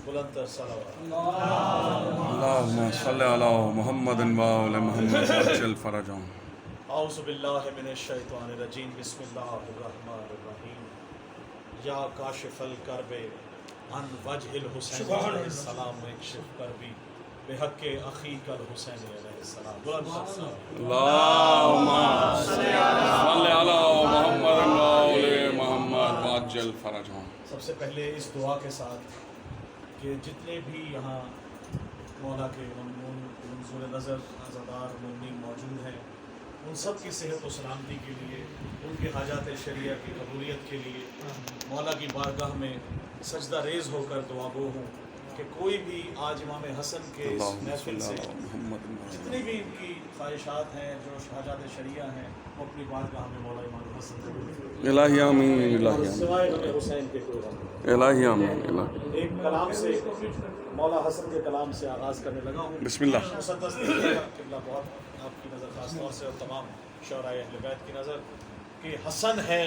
بلند صلوات. اللهم صل علی محمد و آل محمد وعجل فرجهم. اعوذ باللہ من الشیطان الرجیم. بسم اللہ الرحمن الرحیم. یا کاشف الکرب عن وجہ الحسین علیہ السلام اکشف کربی بحق اخیک الحسین علیہ السلام. اللهم صل علی محمد و آل محمد وعجل فرجهم. سب سے پہلے اس دعا کے ساتھ کہ جتنے بھی یہاں مولا کے ممنون منظور نظر عزادار مومنین موجود ہیں، ان سب کی صحت و سلامتی کے لیے، ان کے حاجات شریعہ کی قبولیت کے لیے مولا کی بارگاہ میں سجدہ ریز ہو کر دعا گو ہوں کہ کوئی بھی آج امام حسن کے اس محفل سے جتنی بھی ان کی خواہشات ہیں، جو حاجات شریعہ ہیں، وہ اپنی بارگاہ میں مولا امام حسن سے الہی آمین، الہی آمین، سوائے غم حسین کے کوئی غم نہیں. الہی آمین، الہی. ایک کلام سے مولا حسن کے کلام سے آغاز کرنے لگا ہوں. بسم اللہ. مسدس قبلہ بہت آپ کی نظر خاص طور سے اور تمام شعراء اہل بیت کی نظر کہ حسن ہے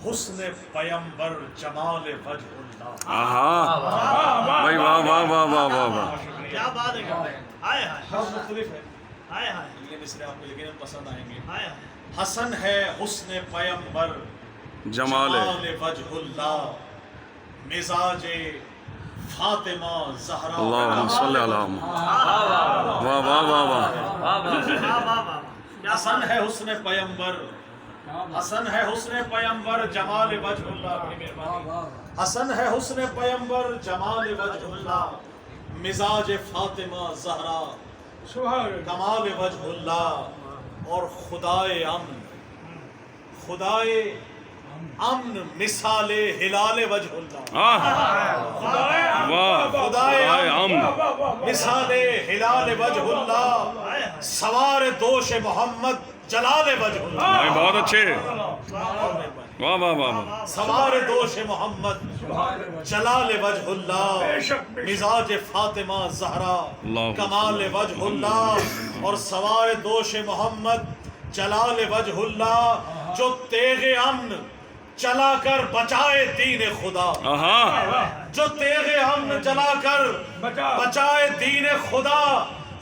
حسن پیمبر جمال وجہ اللہ. آہا بھائی، واہ واہ واہ واہ واہ واہ. کیا بات ہے. ہائے ہائے بہت مختلف ہے، ہائے ہائے یہ مصرے آپ کو یقیناً پسند آئیں گے. ہائے. حسن ہے حسن پیمبر جمال وجہ اللہ، مزاج فاطمہ زہرا. اللہم صلی علی محمد. واہ واہ واہ واہ. حسن ہے حسن پیمبر، حسن ہے حسن پیمبر جمال وجہ اللہ. حسن ہے حسن پیمبر جمال وجہ اللہ، مزاج فاطمہ زہرا کمال وجہ اللہ. اور خدائے امن، خدائے امن مثال ہلال وجہ اللہ. واہ خدائے امن مثال ہلال وجہ اللہ، سوار دوش محمد جلال وجہ اللہ. بھائی بہت اچھے. واہ واہ واہ واہ. سوار دوش محمد جلال وجہ اللہ، مزاج فاطمہ زہرا کمال وجہ اللہ. اور سوار دوش محمد جلال وجہ اللہ، جو تیغ امن چلا کر بچائے دین خدا. آہا جو تیغ امن چلا کر بچائے دین خدا،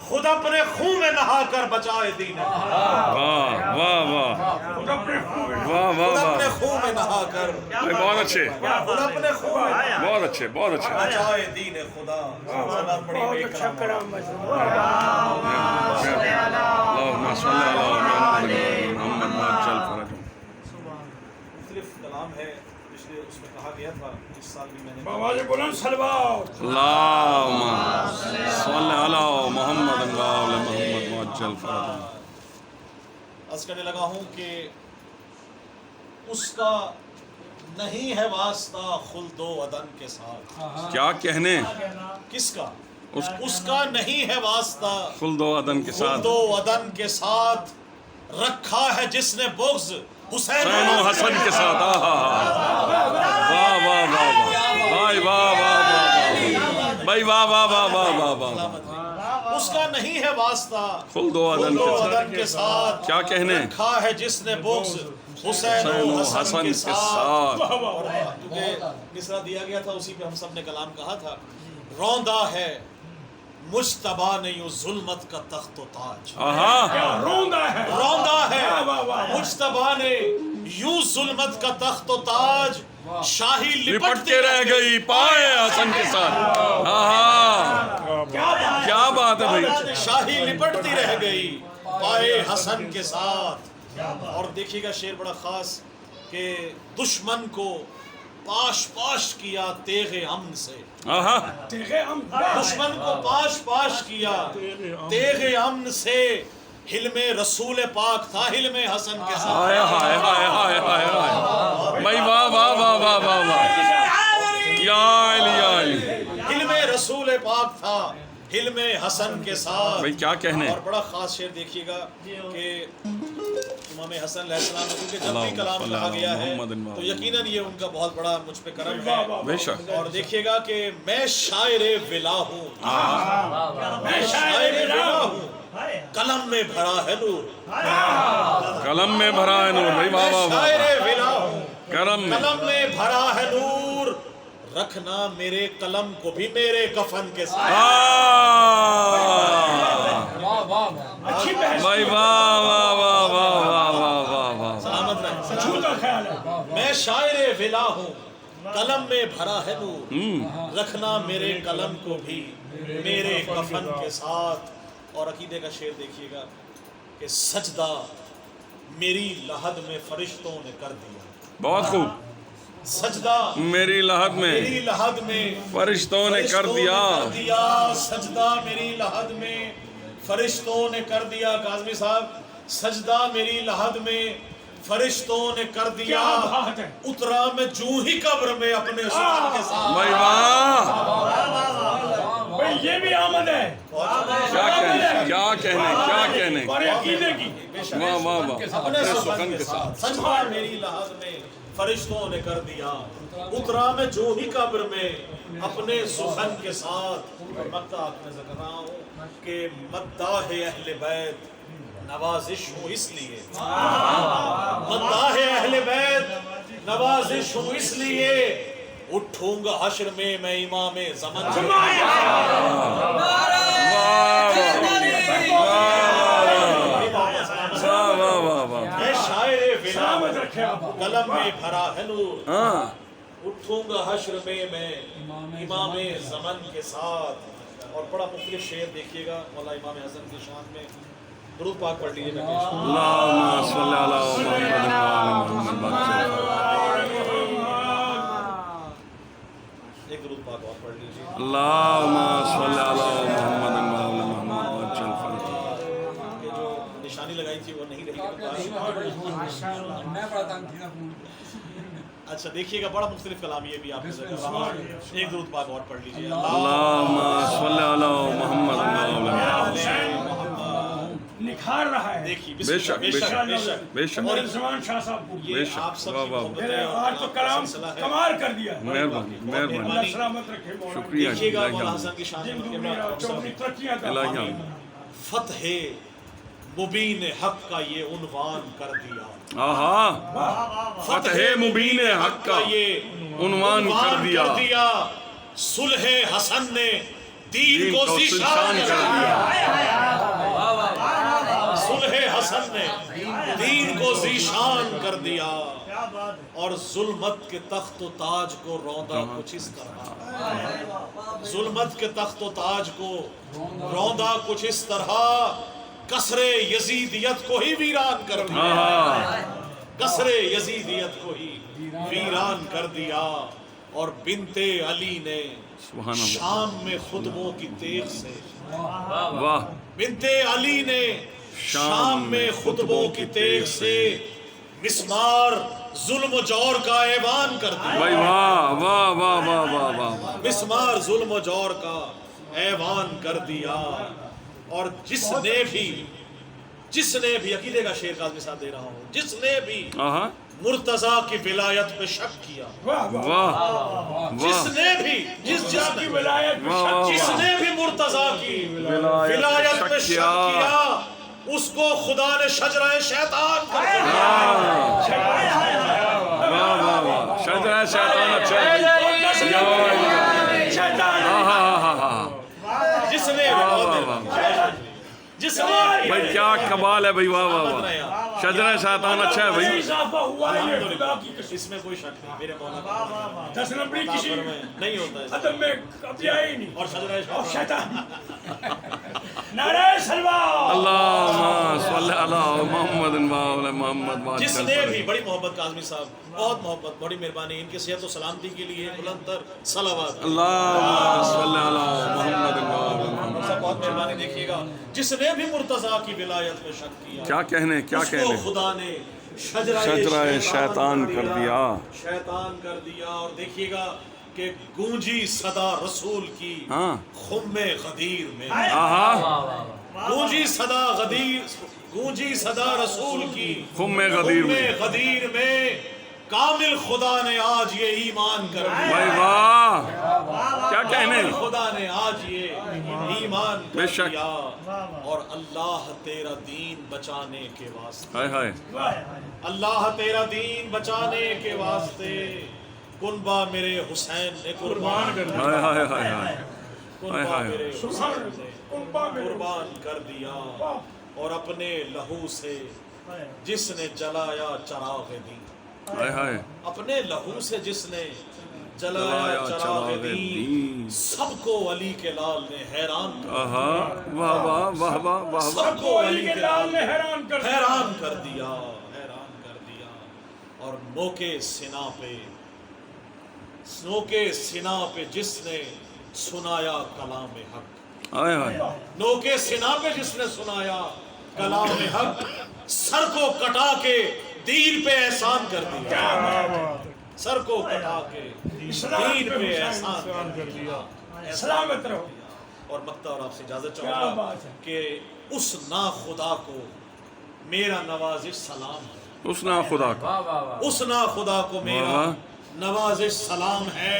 خود اپنے خون میں نہا کر بچائے دین خدا. واہ واہ واہ خود واہ اپنے واہ. خون میں نہا کر بھائی بہت اچھے، خود اپنے خون میں بہت اچھے، بہت اچھے. بچائے دین خدا. سلام پڑھی ہوئی کلام. اللہم صلی علی محمد وعجل فرجهم. مختلف کلام ہے، پچھلے اس میں کہا گیا تھا، اس سال بھی میں نے اللہم صلی علی محمد و آل محمد وعجل فرجهم. عرض کرنے لگا ہوں کہ اس کا نہیں ہے واسطہ خلد و عدن کے ساتھ. کیا کہنے؟ کس کا؟ اس کا نہیں ہے واسطہ خلد و عدن کے ساتھ خلد و عدن کے ساتھ، رکھا ہے جس نے بغض حسین حسین و حسن کے ساتھ. آہا واہ واہ واہ واہ. بھائی واہ واہ واہ. بھائی واہ واہ واہ واہ واہ واہ. اس کا نہیں ہے واسطہ خلد و عدن خلد و کے عدن کے ساتھ، کیا کہنے؟ رکھا ہے جس نے بغض حسین و حسن کے ساتھ. اور کیونکہ مصرع دیا گیا تھا، اسی پہ ہم سب نے کلام کہا تھا. روندا ہے مجتبی نے یوں ظلمت کا تخت و تاج. آہا روندا ہے مجتبی نے یوں ظلمت کا تخت و تاج، شاہی لپٹ کے رہ گئی پائے حسن کے ساتھ. آہا کیا بات ہے بھائی. شاہی لپٹتی رہ گئی پائے حسن کے ساتھ. اور دیکھیے گا شعر بڑا خاص کہ دشمن کو پاش پاش کیا تیغ امن سے. آہا دشمن کو پاش پاش کیا تیغ امن سے، حلم رسول پاک تھا حلم حسن کے ساتھ. ہائے ہائے ہائے ہائے ہائے ہائے. بھائی واہ واہ واہ واہ واہ واہ. یا علی یا علی. حلم رسول پاک تھا حلم حسن کے ساتھ. بھائی کیا کہنے؟ اور بڑا خاص شعر دیکھیے گا کہ امام حسن علیہ السلام نے کیونکہ جب بھی کلام کہا گیا ہے تو یقیناً یہ ان کا بہت بڑا مجھ پہ کرم ہے. بے شک. اور دیکھیے گا کہ میں شاعر ولا ہوں، میں شاعر ولا ہوں، قلم میں بھرا ہے نور. قلم میں بھرا ہے نور. بھائی واہ میں واہ واہ. شاعر ولا ہوں، کرم میں قلم میں بھرا ہے نور، رکھنا میرے قلم کو بھی میرے کفن کے ساتھ. اچھی بحث بھائی واہ واہ واہ واہ واہ واہ واہ واہ. سلامت رہے. جھوٹا خیال ہے. میں شاعر ولا ہوں قلم میں بھرا ہے نور. رکھنا میرے قلم کو بھی میرے کفن کے ساتھ. اور عقیدے کا شعر دیکھیے گا کہ سجدہ میری لحد میں فرشتوں نے کر دیا. بہت خوب. سجدہ میری لحد میں میری لحد میں فرشتوں نے کر دیا. سجدہ میری لحد میں فرشتوں نے کر دیا. کاظمی صاحب سجدہ میری لحد میں فرشتوں نے کر دیا. کیا بات ہے. اترا میں جو ہی قبر میں اپنے سبحان کے ساتھ. بھائی واہ. بھئی یہ بھی آمد ہے. کیا کہنے اور عقیدے کی. واہ واہ واہ. اپنے سبحان کے ساتھ. سجدہ میری لحد میں فرشتوں نے کر دیا. اترا میں جو ہی قبر میں اپنے سخن کے ساتھ. مقطع میں ذکر رہا ہوں کہ مداح اہل بیت نوازش ہوں اس لیے. مداح اہل بیت نوازش ہوں اس لیے. اٹھوں گا حشر میں امام زمن. میں شاعر ولا قلم میں بھرا ہے نور. اٹھوں گا حشر میں امام زمن کے ساتھ. اور بڑا مختلف شعر دیکھیے گا مولا امام حسن کی شان میں. درود پاک پڑھ لیجیے. میں اللہم صلی علی محمد. ایک درود پاک اور پڑھ لیجیے. اللہم صلی علی محمد. یہ جو نشانی لگائی تھی وہ نہیں رہی. اچھا دیکھیے گا بڑا مختلف کلام یہ بھی آپ نے ذکر رہا. ایک درود پاک اور پڑھ لیجیے. اللہم صلی علی محمد. نکھار رہا ہے. دیکھیے بے شک بے شک بے شک. اور زمان شاہ صاحب کو یہ آپ سب کی محبت ہے. آج تو کلام کمال کر دیا. مہربانی مہربانی. اللہ سلامت رکھے. شکریہ. دیکھیے گا مولا حسن کی شان میں چوکری ترقیاں کا. الہی فتح مبین حق کا یہ عنوان کر دیا. آہا. فتح مبین حق کا یہ عنوان کر دیا. صلح حسن نے دین کو ذیشان کر دیا. صلح حسن نے دین کو ذیشان کر دیا. اور ظلمت کے تخت و تاج کو روندا کچھ اس طرح. ظلمت کے تخت و تاج کو روندا کچھ اس طرح. کسر یزیدیت کو ہی ویران کر دیا. کسر یزیدیت کو ہی ویران کر دیا. اور بنت علی نے شام میں خطبوں کی تیغ سے. واہ. بنت علی نے شام میں خطبوں کی تیغ سے مسمار ظلم و جور کا ایوان کر دیا. بھائی واہ واہ واہ واہ واہ واہ. مسمار ظلم و جور کا ایوان کر دیا. اور جس نے بھی عقیدے کا شعر کاظمی صاحب دے رہا ہوں. جس نے بھی آہا. مرتضیٰ کی ولایت پہ شک کیا. واہ جس نے بھی جس کی ولایت میں واہ. جس نے بھی مرتضیٰ کی ولایت پہ شک کیا اس کو خدا نے شجرہ شیطان کر دیا. واہ واہ واہ. شجرہ شیطان. اچھا. جس نے بھائی کیا کمال ہے بھائی. واہ واہ واہ. شجرہ شیطان. اچھا ہے بھائی. اضافہ ہوا ہے یہ خدا کی قسم. اس میں کوئی شک نہیں. میرے مولا 10 نمبری کسی نہیں ہوتا ہے. عدم میں کبھی آئی نہیں. اور شجرہ شیطان. نعرہ سلوات. اللہم صلی علی محمد محمد. جس نے بھی بڑی محبت کاظمی صاحب بہت محبت بڑی مہربانی. ان کی صحت و سلامتی کے لیے بلند تر صلوات. اللہم صلی علی محمد. بہت مہربانی. دیکھیے گا جس نے بھی مرتضیٰ کی ولایت میں شک کیا کیا کہنے کیا اس کو کہنے. خدا نے شجرہ شیطان کر دیا. شیطان کر دیا. اور دیکھیے گا کہ گونجی صدا رسول کی خم غدیر میں. آہا. گونجی صدا رسول کی خم غدیر میں کامل خدا نے آج یہ ایمان کر دیا. بھائی واہ. کیا کہنے. خدا نے آج یہ ایمان بے کر شک. دیا. اور اللہ تیرا دین بچانے کے واسطے. ہائے ہائے. اللہ تیرا دین بچانے کے واسطے کنبا میرے حسین نے قربان کر دیا ہائے ہائے ہائے ہائے کنبا میرے سبحان حسین نے قربان میرے قربان کر دیا اور اپنے لہو سے جس نے جلایا چراغ دی ہائے ہائے اپنے لہو سے جس نے جلایا جلایا چراغ چراغ دی دین سب کو علی کے لال نے حیران کر آہا واہ واہ واہ واہ واہ سب کو علی کے لال نے حیران کر دیا حیران کر دیا اور نوکے سنا پہ جس نے سنایا کلام حق ہائے ہائے نوکے سنا پہ جس نے سنایا کلام حق سر کو کٹا کے دین پہ احسان کر دیا سر کو کٹا کے دین پہ احسان کر دیا سلامت رہو اور مکتا اور آپ سے اجازت چاہوں کیا گا بات ہے کہ اس نا خدا کو میرا نوازش سلام ہے اس نا خدا کا اس نا خدا کو میرا واہ۔ نوازش سلام ہے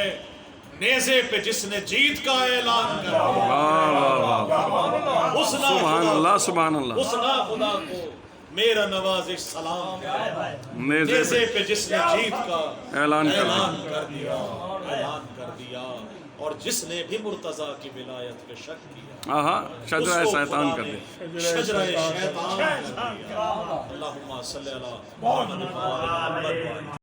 نیزے پہ جس نے جیت کا اعلان کر دیا واہ واہ واہ اس نا سبحان خدا اللہ سبحان اللہ اس نا خدا کو میرا نوازش سلام ہے نیزے نیزے پہ جس نے جیت کا اعلان کر دیا اعلان کر دیا اور جس نے بھی مرتضیٰ کی ولایت پہ شک کیا آہا شجرہ اس کو شیطان خدا کر نے دے شجرہ شیطان کر دیا اللہم صلی اللہ محمد